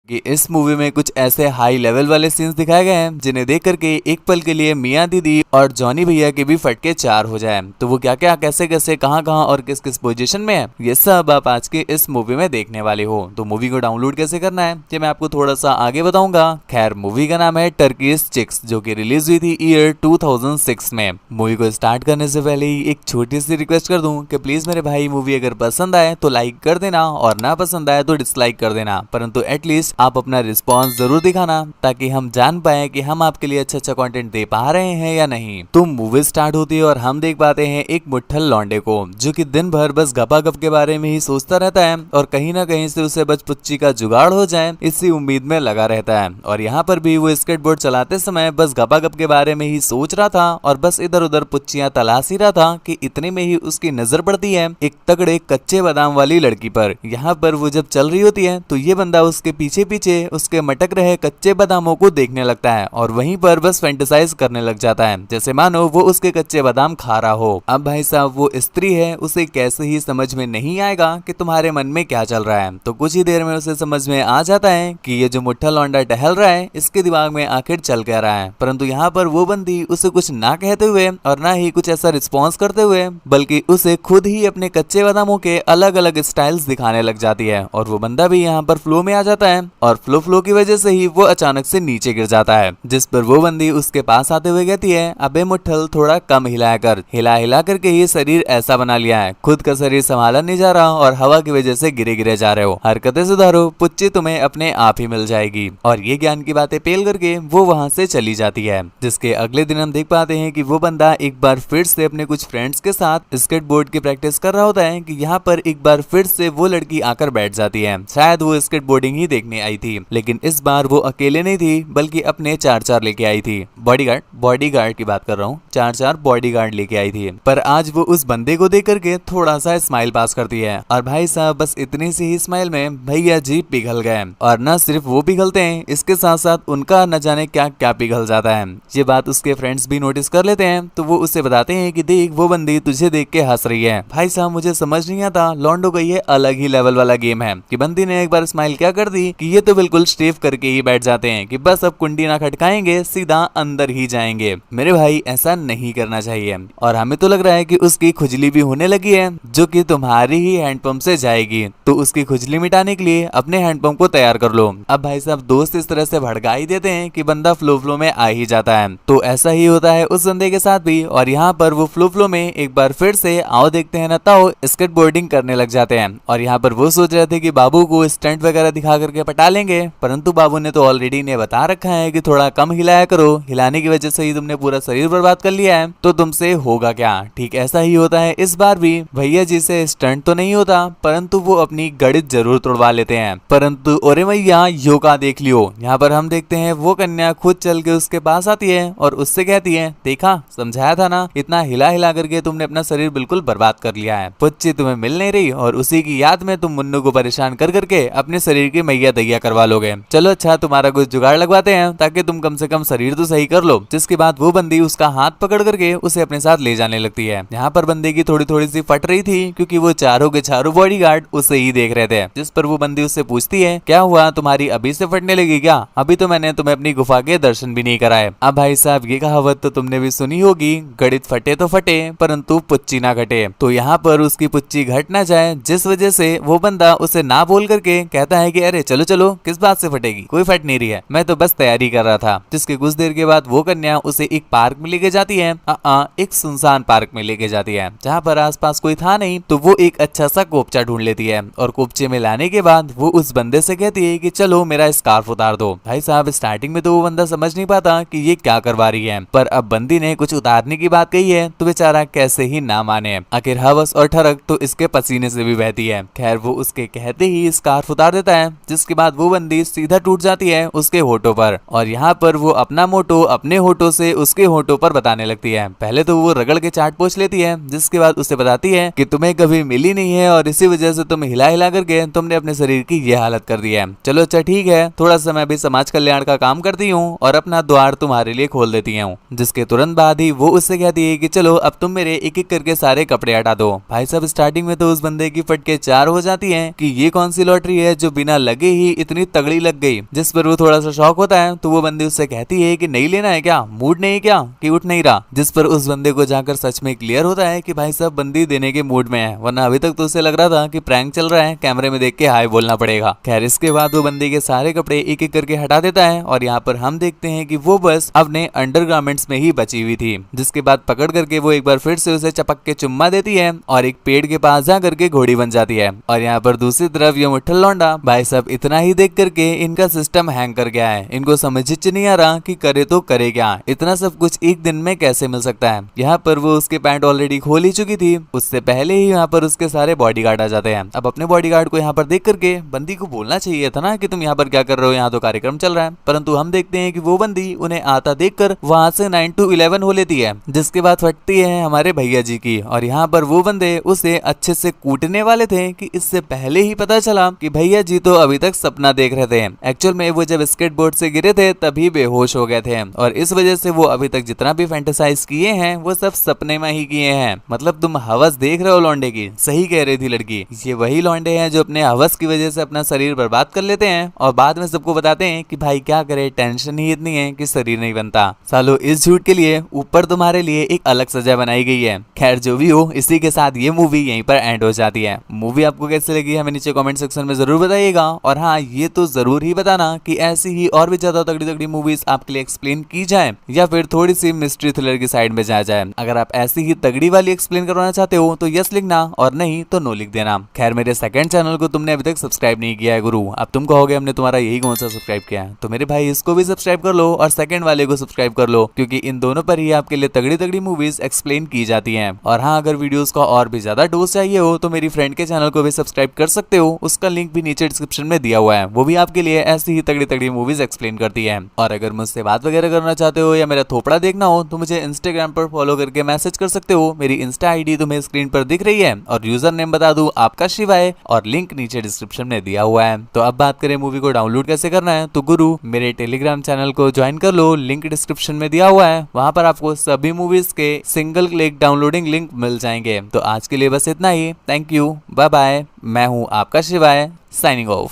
कि इस मूवी में कुछ ऐसे हाई लेवल वाले सीन्स दिखाए गए हैं जिन्हें देख करके एक पल के लिए मियाँ दीदी और जॉनी भैया के भी फटके चार हो जाए। तो वो क्या क्या कैसे कैसे कहाँ कहाँ और किस किस पोजीशन में है, ये सब आप आज के इस मूवी में देखने वाले हो। तो मूवी को डाउनलोड कैसे करना है ये मैं आपको थोड़ा सा आगे बताऊंगा। खैर, मूवी का नाम है टर्किश चिक्स, जो कि रिलीज हुई थी ईयर 2006 में। मूवी को स्टार्ट करने से पहले ही एक छोटी सी रिक्वेस्ट कर दूं कि प्लीज मेरे भाई, मूवी अगर पसंद आए तो लाइक कर देना और ना पसंद आए तो डिसलाइक कर देना, परंतु एटलीस्ट आप अपना रिस्पॉन्स जरूर दिखाना ताकि हम जान पाए कि हम आपके लिए अच्छा अच्छा कंटेंट दे पा रहे हैं या नहीं। तो मूवी स्टार्ट होती है और हम देख पाते हैं एक मुट्ठल लौंडे को जो कि दिन भर बस गपागप के बारे में ही सोचता रहता है और कहीं ना कहीं से उसे बच पुच्ची का जुगाड़ हो जाए इसी उम्मीद में लगा रहता है। और यहाँ पर भी वो स्केटबोर्ड चलाते समय बस गपागप के बारे में ही सोच रहा था और बस इधर उधर पुच्चियां तलाश ही रहा था कि इतने में ही उसकी नजर पड़ती है एक तगड़े कच्चे बादाम वाली लड़की पर। यहाँ पर वो जब चल रही होती है तो ये बंदा उसके पीछे पीछे उसके मटक रहे कच्चे बादामों को देखने लगता है और वहीं पर बस फैंटेसाइज करने लग जाता है जैसे मानो वो उसके कच्चे बादाम खा रहा हो। अब भाई साहब, वो स्त्री है, उसे कैसे ही समझ में नहीं आएगा कि तुम्हारे मन में क्या चल रहा है। तो कुछ ही देर में उसे समझ में आ जाता है कि ये जो मुट्ठा लौंडा टहल रहा है इसके दिमाग में आखिर चल क्या रहा है। परंतु यहाँ पर वो बंदी उसे कुछ ना कहते हुए और ना ही कुछ ऐसा रिस्पॉन्स करते हुए बल्कि उसे खुद ही अपने कच्चे बादामों के अलग अलग स्टाइल्स दिखाने लग जाती है और वो बंदा भी यहाँ पर फ्लो में आ जाता है और फ्लो की वजह से ही वो अचानक से नीचे गिर जाता है, जिस पर वो बंदी उसके पास आते हुए कहती है, अबे मुट्ठल, थोड़ा कम हिलाया कर। हिला करके ये शरीर ऐसा बना लिया है, खुद का शरीर संभाला नहीं जा रहा और हवा की वजह से गिरे गिरे जा रहे हो। हरकतें सुधारो, पुच्ची तुम्हें अपने आप ही मिल जाएगी। और ये ज्ञान की बातें पेल करके वो वहाँ से चली जाती है। जिसके अगले दिन हम देख पाते हैं कि वो बंदा एक बार फिर से अपने कुछ फ्रेंड्स के साथ स्केटबोर्ड की प्रैक्टिस कर रहा होता है कि यहाँ पर एक बार फिर से वो लड़की आकर बैठ जाती है। शायद वो स्केटबोर्डिंग ही देखने आई थी, लेकिन इस बार वो अकेले नहीं थी बल्कि अपने चार चार लेके आई थी। बॉडीगार्ड की बात कर रहा हूँ, चार चार बॉडीगार्ड लेके आई थी। पर आज वो उस बंदे को देख करके थोड़ा सा स्माइल पास करती है और भाई साहब बस इतनी सी ही स्माइल में भैया जी पिघल गए। और न सिर्फ वो पिघलते हैं, इसके साथ साथ उनका न जाने क्या क्या पिघल जाता है। ये बात उसके फ्रेंड्स भी नोटिस कर लेते हैं तो वो उसे बताते हैं कि देख, वो बंदी तुझे देख के हंस रही है। भाई साहब, मुझे समझ नहीं आता, लॉन्डो का ये अलग ही लेवल वाला गेम है कि बंदी ने एक बार स्माइल क्या कर दी कि ये तो बिल्कुल स्टेफ करके ही बैठ जाते हैं कि बस अब कुंडी ना खटकाएंगे, सीधा अंदर ही जाएंगे। मेरे भाई, ऐसा नहीं करना चाहिए। और हमें तो लग रहा है कि उसकी खुजली भी होने लगी है जो कि तुम्हारी ही हैंडपंप से जाएगी, तो उसकी खुजली मिटाने के लिए अपने हैंडपंप को तैयार कर लो। अब भाई साहब, दोस्त इस तरह से भड़का ही देते हैं कि बंदा फ्लो में आ ही जाता है। तो ऐसा ही होता है उस बंदे के साथ भी और यहाँ पर वो फ्लो में एक बार फिर से आओ देखते हैं ना ताओ स्केटबोर्डिंग करने लग जाते हैं। और यहाँ पर वो सोच रहे थे कि बाबू को स्टंट वगैरह दिखा करके पटा लेंगे, परंतु बाबू ने तो ऑलरेडी इन्हें बता रखा है कि थोड़ा कम हिलाया करो, हिलाने की वजह से ही तुमने पूरा शरीर बर्बाद कर लिया है, तो तुमसे होगा क्या। ठीक ऐसा ही होता है इस बार भी। भैया जी से स्टंट तो नहीं होता परंतु वो अपनी गणित जरूर तोड़वा लेते हैं। परंतु ओरे मैया, योगा देख लियो। यहाँ पर हम देखते हैं वो कन्या खुद चल के उसके पास आती है और उससे कहती है, देखा, समझाया था ना, इतना हिला हिला करके तुमने अपना शरीर बिल्कुल बर्बाद कर लिया है। पुच्ची तुम्हें मिल नहीं रही और उसी की याद में तुम मुन्नू को परेशान कर करके अपने शरीर की मैया दैया करवा लोगे। चलो अच्छा, तुम्हारा कुछ जुगाड़ लगवाते हैं ताकि तुम कम से कम शरीर तो सही कर लो। जिसके बाद वो बंदी उसका हाथ पकड़ करके उसे अपने साथ ले जाने लगती है। यहाँ पर बंदे की थोड़ी थोड़ी सी फट रही थी क्योंकि वो चारों के चारों बॉडीगार्ड उसे ही देख रहे थे। जिस पर वो बंदी उससे पूछती है, क्या हुआ, तुम्हारी अभी से फटने लगी क्या? अभी तो मैंने तुम्हें अपनी गुफा के दर्शन भी नहीं कराए। अब भाई साहब, ये कहावत तो तुमने भी सुनी होगी, गणित फटे तो फटे परंतु पुच्ची ना घटे। तो यहाँ पर उसकी पुच्ची घट ना जाए, जिस वजह से वो बंदा उसे ना बोल करके कहता है कि अरे चलो चलो, किस बात से फटेगी, कोई फट नहीं रही है, मैं तो बस तैयारी कर रहा था। जिसके कुछ देर के बाद वो कन्या उसे एक पार्क में लेके जाती है, एक सुनसान पार्क में लेके जाती है जहाँ पर आसपास कोई था नहीं। तो वो एक अच्छा सा कोपचा ढूंढ लेती है और कोपचे में लाने के बाद वो उस बंदे से कहती है कि चलो मेरा स्कार्फ उतार दो। भाई साहब, स्टार्टिंग में तो वो बंदा समझ नहीं पाता कि ये क्या करवा रही है, पर अब बंदी ने कुछ उतारने की बात कही है तो बेचारा कैसे ही ना माने। आखिर हवस और ठरक तो इसके पसीने से भी बहती है। खैर, वो उसके कहते ही स्कार्फ उतार देता है, जिसके बाद वो बंदी सीधा टूट जाती है उसके होठों पर। और यहाँ पर वो अपना मोटो अपने होठों से उसके होठों पर बताने लगती है। पहले तो वो रगड़ के चाट पोंछ लेती है, जिसके बाद उसे बताती है कि तुम्हें कभी मिली नहीं है और इसी वजह से तुम हिला हिला करके तुमने अपने शरीर की ये हालत कर दी है। चलो अच्छा ठीक है, थोड़ा सा मैं भी समाज कल्याण का काम करती हूँ और अपना द्वार तुम्हारे लिए खोल देती हूँ। जिसके तुरंत बाद ही वो उससे कहती है कि चलो अब तुम मेरे एक एक करके सारे कपड़े हटा दो। भाई साहब, स्टार्टिंग में तो उस बंदे की फटके चार हो जाती हैं कि ये कौन सी लॉटरी है जो बिना लगे ही इतनी तगड़ी लग गई, जिस पर वो थोड़ा सा शॉक होता है। तो वो बंदी उससे कहती है कि नहीं लेना है क्या, मूड नहीं क्या, कि उठ नहीं रहा। जिस पर उस बंदे को जाकर सच में क्लियर होता है कि भाई साहब बंदी देने के मूड में है, वरना अभी तक तो उसे लग रहा था कि प्रैंक चल रहा है, कैमरे में देख के हाय बोलना पड़ेगा। खैर इसके बाद वो बंदी के सारे कपड़े एक एक करके हटा देता है और यहाँ पर हम देखते हैं कि वो बस अपने अंडरगारमेंट्स में ही बची हुई थी। जिसके बाद पकड़ करके वो एक बार फिर से उसे चपक के चुम्मा देती है और एक पेड़ के पास जा करके घोड़ी बन जाती है। और यहाँ पर दूसरी तरफ ये मुठ्ठल लौंडा भाई साहब इतना ही देख करके इनका सिस्टम हैंग कर गया है। इनको समझ नहीं आ रहा कि करे तो करे क्या, इतना सब कुछ एक दिन में कैसे मिल सकता है। यहाँ पर वो उसके पैंट ऑलरेडी खोल ही चुकी थी, उससे पहले ही यहाँ पर उसके सारे बॉडीगार्ड आ जाते हैं। अब अपने बॉडीगार्ड को यहाँ पर देख करके बंदी को बोलना चाहिए था ना कि तुम यहाँ पर क्या कर रहे हो, यहाँ तो कार्यक्रम चल रहा है। परंतु हम देखते हैं कि वो बंदी उन्हें आता देखकर वहां से 9 to 11 हो लेती है। जिसके बाद फटती है हमारे भैया जी की। और यहाँ पर वो बंदे उसे अच्छे से कूटने वाले थे कि इससे पहले ही पता चला कि भैया जी तो अभी तक सपना देख रहे थे। एक्चुअल में वो जब स्केटबोर्ड से गिरे थे तभी बेहोश हो गए थे और इस वजह से वो अभी तक जितना भी फैंटेसाइज किए हैं वो सब सपने में ही किए हैं। मतलब तुम हवस देख रहे हो लौंडे की, सही कह रही थी लड़की। ये वही लौंडे हैं जो अपने हवस की वजह से अपना शरीर बर्बाद कर लेते हैं और बाद में सबको बताते हैं कि भाई क्या करे, टेंशन ही इतनी है कि शरीर नहीं बनता। सालो इस झूठ के लिए ऊपर तुम्हारे लिए एक अलग सजा बनाई गई है। खैर जो भी हो, इसी के साथ ये मूवी यहीं पर एंड हो जाती है। मूवी आपको कैसे लगी हमें नीचे कमेंट सेक्शन में जरूर बताइएगा। और हाँ ये तो जरूर ही बताना कि ऐसी ही और भी ज्यादा तगड़ी तगड़ी मूवीज आपके लिए एक्सप्लेन की जाए या फिर थोड़ी सी मिस्ट्री थ्रिलर की साइड में जाया जाए। अगर आप ऐसी ही तगड़ी वाली एक्सप्लेन करवाना चाहते हो तो यस लिखना और नहीं तो नो लिख देना। खैर मेरे सेकंड चैनल को तुमने अभी तक सब्सक्राइब नहीं किया है गुरु, अब तुम कहोगे हमने तुम्हारा यही कौन सा सब्सक्राइब किया है, तो मेरे भाई इसको भी सब्सक्राइब कर लो और सेकंड वाले को सब्सक्राइब कर लो, क्योंकि इन दोनों पर ही आपके लिए तगड़ी तगड़ी मूवीज एक्सप्लेन की जाती हैं। और हाँ अगर वीडियोस का और भी ज्यादा डोज चाहिए हो तो मेरी फ्रेंड के चैनल को भी सब्सक्राइब कर सकते हो, उसका लिंक भी नीचे डिस्क्रिप्शन में दिया हुआ है। वो भी आपके लिए ऐसी ही तगड़ी तगड़ी मूवीज एक्सप्लेन करती है। और अगर मुझसे बात वगैरह करना चाहते हो या मेरा थोपड़ा देखना हो तो मुझे इंस्टाग्राम पर फॉलो करके मैसेज कर सकते हो। मेरी इंस्टा आईडी तुम्हें स्क्रीन पर दिख रही है और यूजर नेम बता दूं आपका शिवाय और लिंक नीचे डिस्क्रिप्शन में दिया हुआ है। तो अब बात करें मूवी को डाउनलोड कैसे करना है, तो गुरु मेरे टेलीग्राम चैनल को ज्वाइन कर लो, लिंक डिस्क्रिप्शन में दिया हुआ है। वहां पर आपको सभी मूवीज के सिंगल क्लिक डाउनलोडिंग लिंक मिल जाएंगे। तो आज के लिए बस इतना ही, थैंक यू, बाय बाय। मैं हूँ आपका शिवाय, साइनिंग ऑफ।